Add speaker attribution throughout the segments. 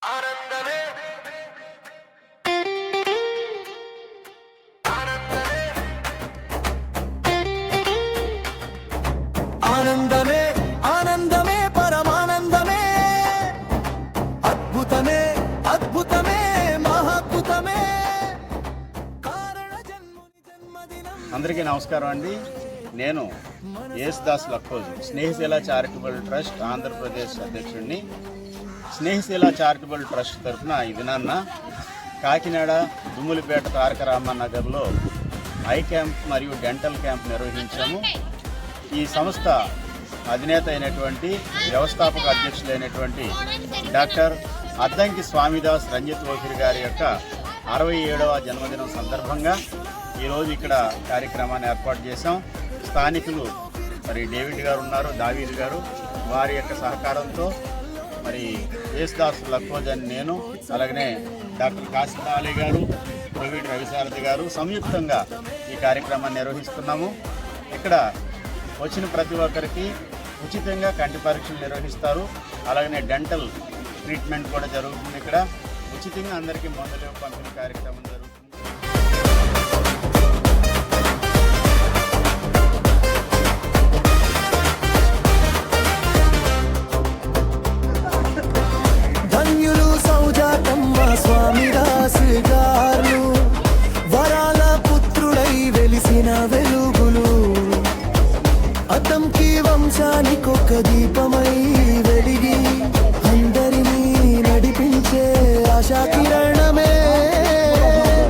Speaker 1: ఆనందమే ఆనందమే ఆనందమే పరమానందమే అద్భుతమే అద్భుతమే మహాద్భుతమే కారణ జన్ముని జన్మదినం.
Speaker 2: అందరికీ నమస్కారం అండి. నేను యేసుదాస్ లక్కోజు, స్నేహశీల చారిటబుల్ ట్రస్ట్ ఆంధ్రప్రదేశ్ అధ్యక్షుడిని. స్నేహశీల చారిటబుల్ ట్రస్ట్ తరఫున ఈ దినాన్న కాకినాడ దుమ్ములపేట తారక రామన్ నగర్లో ఐ క్యాంప్ మరియు డెంటల్ క్యాంప్ నిర్వహించాము. ఈ సంస్థ అధినేత అయినటువంటి వ్యవస్థాపక అధ్యక్షులైనటువంటి డాక్టర్ అద్దంకి స్వామిదాస్ రంజిత్ ఓఫిర్ గారి యొక్క 67వ జన్మదినం సందర్భంగా ఈరోజు ఇక్కడ కార్యక్రమాన్ని ఏర్పాటు చేశాం. స్థానికులు మరి డేవిడ్ గారు ఉన్నారు, దావీద్ గారు, వారి యొక్క సహకారంతో మరి యేసుదాస్ లక్కోజ్ అని నేను, అలాగనే డాక్టర్ కాసిం అలీ గారు, ప్రవీణ్ రవిసారథి గారు సంయుక్తంగా ఈ కార్యక్రమాన్ని నిర్వహిస్తున్నాము. ఇక్కడ వచ్చిన ప్రతి ఒక్కరికి ఉచితంగా కంటి పరీక్షలు నిర్వహిస్తారు. అలాగనే డెంటల్ ట్రీట్మెంట్ కూడా జరుగుతుంది. ఇక్కడ ఉచితంగా అందరికీ మందులు పంపిణీ కార్యక్రమం జరుగుతుంది.
Speaker 1: ధన్యులు సౌజాతమ్మ స్వామిదాస్ గారు, వరాల పుత్రుడై వెలిసిన వెలుగులు, అద్దంకి వంశానికొక దీపమై వెలిగి అందరినీ నడిపించే ఆశా కిరణమే,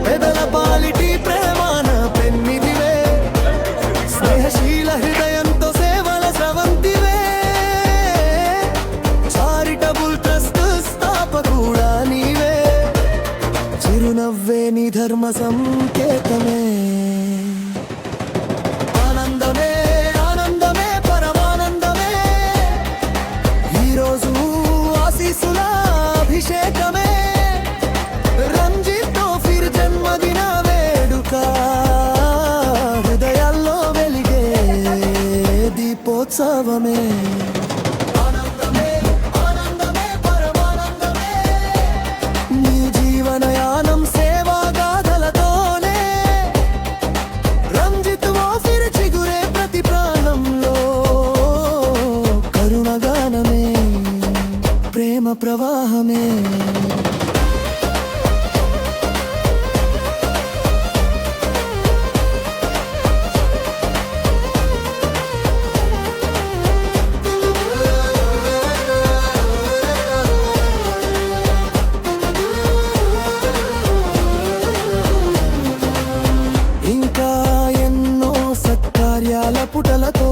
Speaker 1: పెదల పాలిటి ప్రేమాన పెన్నిదివే, స్నేహశీల హృదయంతో సేవల స్రవంతివే, చారిటబుల్ ట్రస్ట్ స్థాపకుడా నీవే, చిరునవ్వే నీ ధర్మ సంకేతమే. ఆనందమే ఆనందమే పరమానందమే, ఈరోజు ఆశీస్సుల అభిషేకమే, రంజిత్ ఓఫిర్ జన్మదిన వేడుక, హృదయాల్లో వెలిగే దీపోత్సవమే. ఆనందమే ఆనందమే పరమానందమే, నీ జీవనయానం సేవా గాథలతోనే, రంజిత్ ఓఫిర్ చిగురే ప్రతి ప్రాణంలో కరుణగానమే, ప్రేమ ప్రవాహమే. ఇంకా ఎన్నో సత్కార్యాల పుటలతో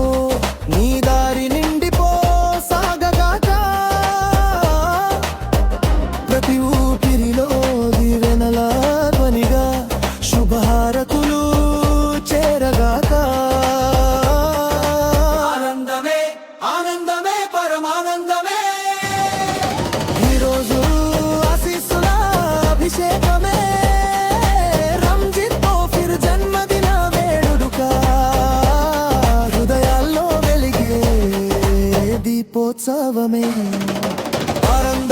Speaker 1: నీ దారి నిండిపో సాగగాక, ప్రతి ఊపిరిలో దివెనల ధ్వనిగా శుభహారతులు చేరగాక. ఆనందమే ఆనందమే పరమానందమే, ఈరోజు ఆశీస్సుల అభిషేకమే, రంజిత్ ఓఫిర్ జన్మదిన వేడుక, హృదయాల్లో వెలిగే దీపోత్సవమే. ఆనంద